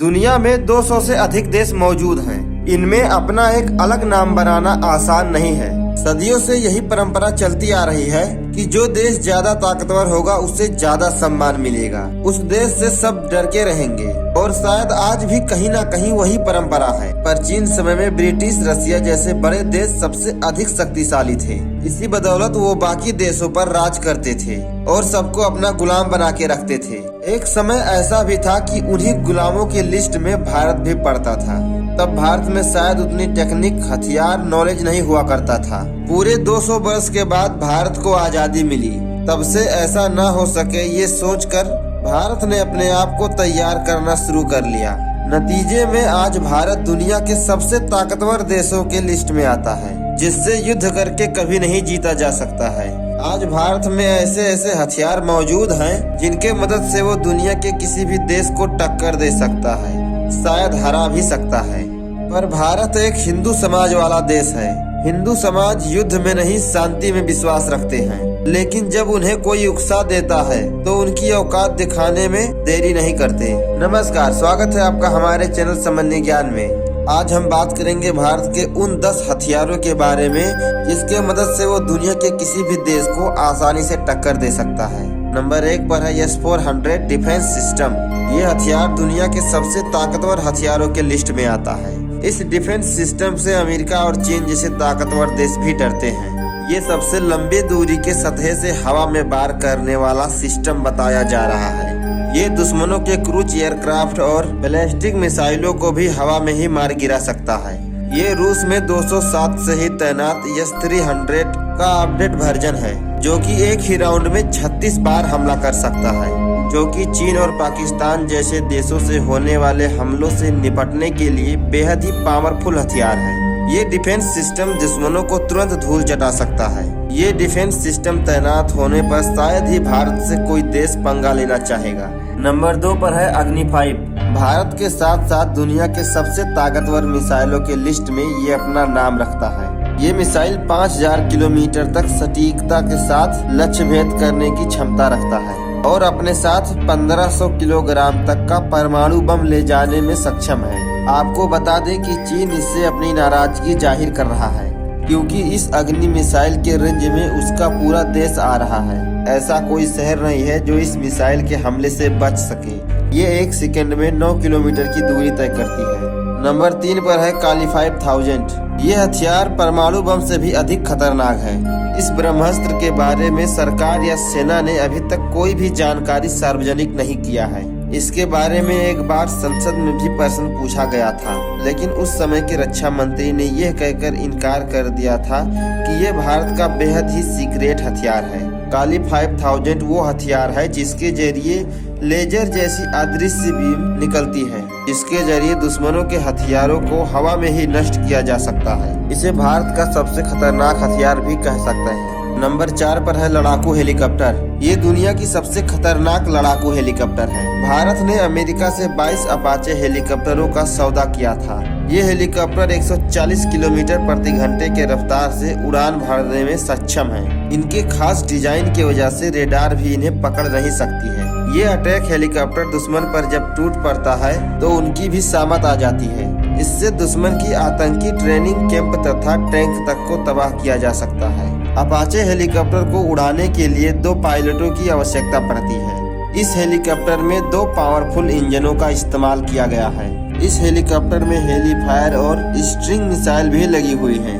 दुनिया में 200 से अधिक देश मौजूद हैं। इनमें अपना एक अलग नाम बनाना आसान नहीं है। सदियों से यही परंपरा चलती आ रही है कि जो देश ज्यादा ताकतवर होगा उससे ज्यादा सम्मान मिलेगा। उस देश से सब डर के रहेंगे और शायद आज भी कहीं ना कहीं वही परंपरा है। प्राचीन समय में ब्रिटिश, रसिया जैसे बड़े देश सबसे अधिक शक्तिशाली थे। इसी बदौलत वो बाकी देशों पर राज करते थे और सबको अपना गुलाम बना के रखते थे। एक समय ऐसा भी था कि उन्हीं गुलामों की लिस्ट में भारत भी पड़ता था। तब भारत में शायद उतनी टेक्निक, हथियार, नॉलेज नहीं हुआ करता था। पूरे 200 वर्ष के बाद भारत को आजादी मिली। तब से ऐसा न हो सके ये सोचकर भारत ने अपने आप को तैयार करना शुरू कर लिया। नतीजे में आज भारत दुनिया के सबसे ताकतवर देशों के लिस्ट में आता है, जिससे युद्ध करके कभी नहीं जीता जा सकता है। आज भारत में ऐसे ऐसे हथियार मौजूद हैं जिनके मदद से वो दुनिया के किसी भी देश को टक्कर दे सकता है, शायद हरा भी सकता है। पर भारत एक हिंदू समाज वाला देश है। हिंदू समाज युद्ध में नहीं, शांति में विश्वास रखते हैं। लेकिन जब उन्हें कोई उकसा देता है तो उनकी औकात दिखाने में देरी नहीं करते। नमस्कार, स्वागत है आपका हमारे चैनल सामान्य ज्ञान में। आज हम बात करेंगे भारत के उन 10 हथियारों के बारे में जिसके मदद से वो दुनिया के किसी भी देश को आसानी से टक्कर दे सकता है। नंबर 1 पर है S-400 डिफेंस सिस्टम। ये हथियार दुनिया के सबसे ताकतवर हथियारों के लिस्ट में आता है। इस डिफेंस सिस्टम से अमेरिका और चीन जैसे ताकतवर देश भी डरते हैं। ये सबसे लंबी दूरी के सतह से हवा में वार करने वाला सिस्टम बताया जा रहा है। ये दुश्मनों के क्रूज एयरक्राफ्ट और बैलिस्टिक मिसाइलों को भी हवा में ही मार गिरा सकता है। ये रूस में 207 से ही तैनात S-300 का अपडेट वर्जन है, जो कि एक ही राउंड में 36 बार हमला कर सकता है, जो कि चीन और पाकिस्तान जैसे देशों से होने वाले हमलों से निपटने के लिए बेहद ही पावरफुल हथियार है। ये डिफेंस सिस्टम दुश्मनों को तुरंत धूल चटा सकता है। ये डिफेंस सिस्टम तैनात होने पर शायद ही भारत से कोई देश पंगा लेना चाहेगा। नंबर 2 पर है अग्नि 5। भारत के साथ साथ दुनिया के सबसे ताकतवर मिसाइलों के लिस्ट में ये अपना नाम रखता है। ये मिसाइल 5000 किलोमीटर तक सटीकता के साथ लक्ष्य भेद करने की क्षमता रखता है और अपने साथ 1500 किलोग्राम तक का परमाणु बम ले जाने में सक्षम है। आपको बता दें कि चीन इससे अपनी नाराजगी जाहिर कर रहा है, क्योंकि इस अग्नि मिसाइल के रेंज में उसका पूरा देश आ रहा है। ऐसा कोई शहर नहीं है जो इस मिसाइल के हमले से बच सके। ये 1 सेकंड में 9 किलोमीटर की दूरी तय करती है। नंबर 3 पर है काली 5000। ये हथियार परमाणु बम से भी अधिक खतरनाक है। इस ब्रह्मास्त्र के बारे में सरकार या सेना ने अभी तक कोई भी जानकारी सार्वजनिक नहीं किया है। इसके बारे में एक बार संसद में भी प्रश्न पूछा गया था, लेकिन उस समय के रक्षा मंत्री ने यह कहकर इनकार कर दिया था कि यह भारत का बेहद ही सीक्रेट हथियार है। काली 5000 वो हथियार है जिसके जरिए लेजर जैसी अदृश्य बीम निकलती है, जिसके जरिए दुश्मनों के हथियारों को हवा में ही नष्ट किया जा सकता है। इसे भारत का सबसे खतरनाक हथियार भी कह सकते हैं। नंबर 4 पर है लड़ाकू हेलीकॉप्टर। ये दुनिया की सबसे खतरनाक लड़ाकू हेलीकॉप्टर है। भारत ने अमेरिका से 22 अपाचे हेलीकॉप्टरों का सौदा किया था। ये हेलीकॉप्टर 140 किलोमीटर प्रति घंटे के रफ्तार से उड़ान भरने में सक्षम है। इनके खास डिजाइन की वजह से रेडार भी इन्हें पकड़ नहीं सकती है। ये अटैक हेलीकॉप्टर दुश्मन पर जब टूट पड़ता है तो उनकी भी शामत आ जाती है। इससे दुश्मन की आतंकी ट्रेनिंग कैंप तथा टैंक तक को तबाह किया जा सकता है। अपाचे हेलीकॉप्टर को उड़ाने के लिए 2 पायलटों की आवश्यकता पड़ती है। इस हेलीकॉप्टर में 2 पावरफुल इंजनों का इस्तेमाल किया गया है। इस हेलीकॉप्टर में हेलीफायर और स्ट्रिंग मिसाइल भी लगी हुई है।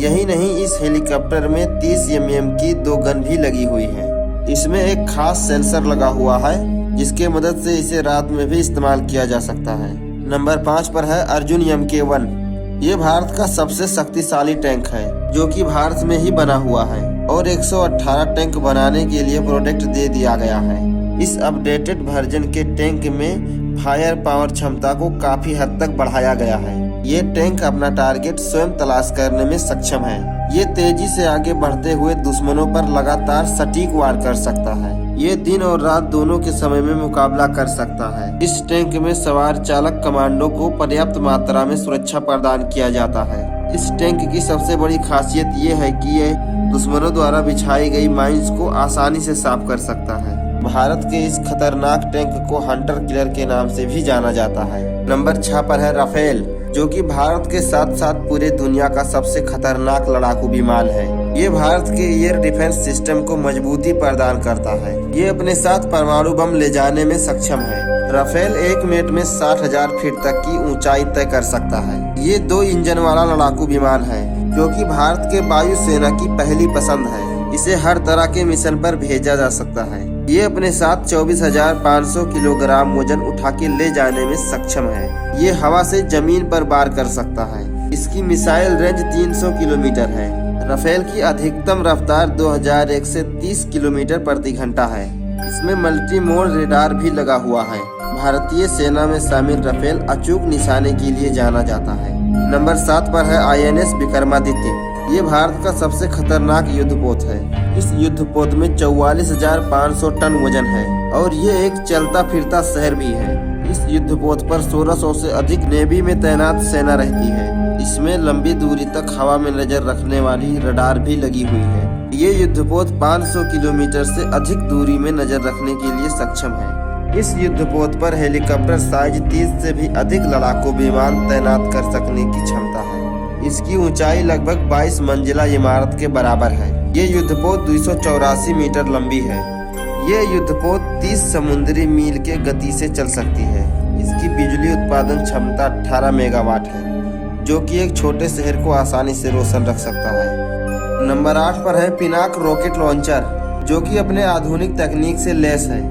यही नहीं, इस हेलीकॉप्टर में 30 mm की 2 गन भी लगी हुई है। इसमें एक खास सेंसर लगा हुआ है जिसके मदद से इसे रात में भी इस्तेमाल किया जा सकता है। नंबर 5 पर है अर्जुन MK1। ये भारत का सबसे शक्तिशाली टैंक है, जो कि भारत में ही बना हुआ है और 118 टैंक बनाने के लिए प्रोडक्ट दे दिया गया है। इस अपडेटेड वर्जन के टैंक में फायर पावर क्षमता को काफी हद तक बढ़ाया गया है। ये टैंक अपना टारगेट स्वयं तलाश करने में सक्षम है। ये तेजी से आगे बढ़ते हुए दुश्मनों पर लगातार सटीक वार कर सकता है। ये दिन और रात दोनों के समय में मुकाबला कर सकता है। इस टैंक में सवार चालक कमांडो को पर्याप्त मात्रा में सुरक्षा प्रदान किया जाता है। इस टैंक की सबसे बड़ी खासियत ये है कि ये दुश्मनों द्वारा बिछाई गई माइंस को आसानी से साफ कर सकता है। भारत के इस खतरनाक टैंक को हंटर किलर के नाम से भी जाना जाता है। नंबर 6 पर है राफेल, जो कि भारत के साथ साथ पूरे दुनिया का सबसे खतरनाक लड़ाकू विमान है। ये भारत के एयर डिफेंस सिस्टम को मजबूती प्रदान करता है। ये अपने साथ परमाणु बम ले जाने में सक्षम है। राफेल 1 मिनट में 60,000 फीट तक की ऊंचाई तय कर सकता है। ये 2 इंजन वाला लड़ाकू विमान है, जो कि भारत के वायुसेना की पहली पसंद है। इसे हर तरह के मिशन पर भेजा जा सकता है। ये अपने साथ 24,500 किलोग्राम वजन उठा के ले जाने में सक्षम है। ये हवा से जमीन पर वार कर सकता है। इसकी मिसाइल रेंज 300 किलोमीटर है। राफेल की अधिकतम रफ्तार 2001 से 30 किलोमीटर प्रति घंटा है। इसमें मल्टी मोड रेडार भी लगा हुआ है। भारतीय सेना में शामिल राफेल अचूक निशाने के लिए जाना जाता है। नंबर 7 पर है INS विक्रमादित्य। ये भारत का सबसे खतरनाक युद्धपोत है। इस युद्धपोत में 44,500 टन वजन है और ये एक चलता फिरता शहर भी है। इस युद्धपोत पर 1600 से अधिक नेवी में तैनात सेना रहती है। इसमें लंबी दूरी तक हवा में नजर रखने वाली रडार भी लगी हुई है। ये युद्धपोत 500 किलोमीटर से अधिक दूरी में नजर रखने के लिए सक्षम है। इस युद्धपोत पर हेलीकॉप्टर साइज 30 से भी अधिक लड़ाकू विमान तैनात कर सकने की क्षमता है। इसकी ऊंचाई लगभग 22 मंजिला इमारत के बराबर है। ये युद्धपोत 284 मीटर लंबी है। ये युद्धपोत 30 समुद्री मील के गति से चल सकती है। इसकी बिजली उत्पादन क्षमता 18 मेगावाट है, जो कि एक छोटे शहर को आसानी से रोशन रख सकता है। नंबर 8 पर है पिनाक रॉकेट लॉन्चर, जो कि अपने आधुनिक तकनीक से लैस है।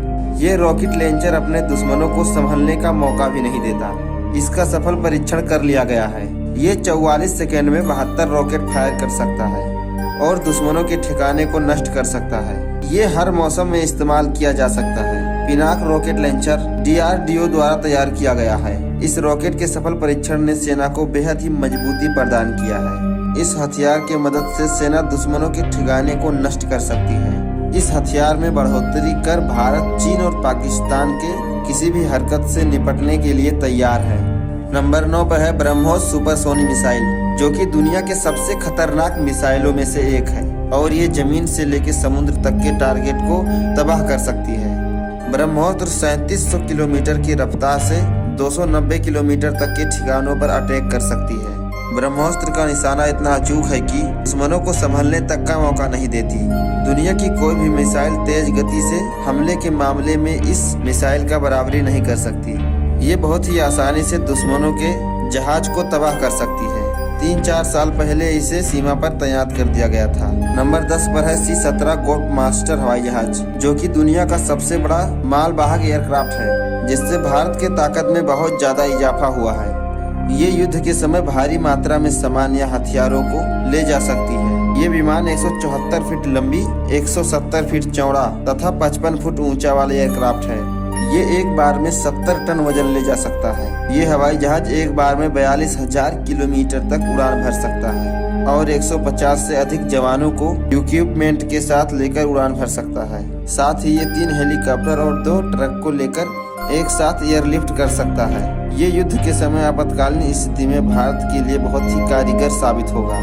ये रॉकेट लॉन्चर अपने दुश्मनों को संभलने का मौका भी नहीं देता। इसका सफल परीक्षण कर लिया गया है। ये 44 सेकेंड में 72 रॉकेट फायर कर सकता है और दुश्मनों के ठिकाने को नष्ट कर सकता है। ये हर मौसम में इस्तेमाल किया जा सकता है। पिनाक रॉकेट लॉन्चर DRDO द्वारा तैयार किया गया है। इस रॉकेट के सफल परीक्षण ने सेना को बेहद ही मजबूती प्रदान किया है। इस हथियार के मदद से सेना दुश्मनों के ठिकाने को नष्ट कर सकती है। इस हथियार में बढ़ोतरी कर भारत, चीन और पाकिस्तान के किसी भी हरकत से निपटने के लिए तैयार है। नंबर 9 पर है ब्रह्मोस सुपरसोनिक मिसाइल, जो कि दुनिया के सबसे खतरनाक मिसाइलों में से एक है और ये जमीन से लेकर समुद्र तक के टारगेट को तबाह कर सकती है। ब्रह्मोस्त्र 3700 किलोमीटर की रफ्तार से 290 किलोमीटर तक के ठिकानों पर अटैक कर सकती है। ब्रह्मोस्त्र का निशाना इतना अचूक है कि दुश्मनों को संभलने तक का मौका नहीं देती। दुनिया की कोई भी मिसाइल तेज गति से हमले के मामले में इस मिसाइल का बराबरी नहीं कर सकती। ये बहुत ही आसानी से दुश्मनों के जहाज को तबाह कर सकती है। 3-4 साल पहले इसे सीमा पर तैनात कर दिया गया था। नंबर 10 पर है C-17 गोल्ड मास्टर हवाई जहाज, जो कि दुनिया का सबसे बड़ा मालवाहक एयरक्राफ्ट है, जिससे भारत के ताकत में बहुत ज्यादा इजाफा हुआ है। ये युद्ध के समय भारी मात्रा में सामान या हथियारों को ले जा सकती है। ये विमान 174 फीट लंबी, 170 फीट चौड़ा तथा 55 फुट ऊंचा वाला एयरक्राफ्ट है। ये एक बार में 70 टन वजन ले जा सकता है। ये हवाई जहाज एक बार में 42,000 किलोमीटर तक उड़ान भर सकता है और 150 से अधिक जवानों को इक्विपमेंट के साथ लेकर उड़ान भर सकता है। साथ ही ये 3 हेलीकॉप्टर और 2 ट्रक को लेकर एक साथ एयरलिफ्ट कर सकता है। ये युद्ध के समय आपातकालीन स्थिति में भारत के लिए बहुत ही कारगर साबित होगा।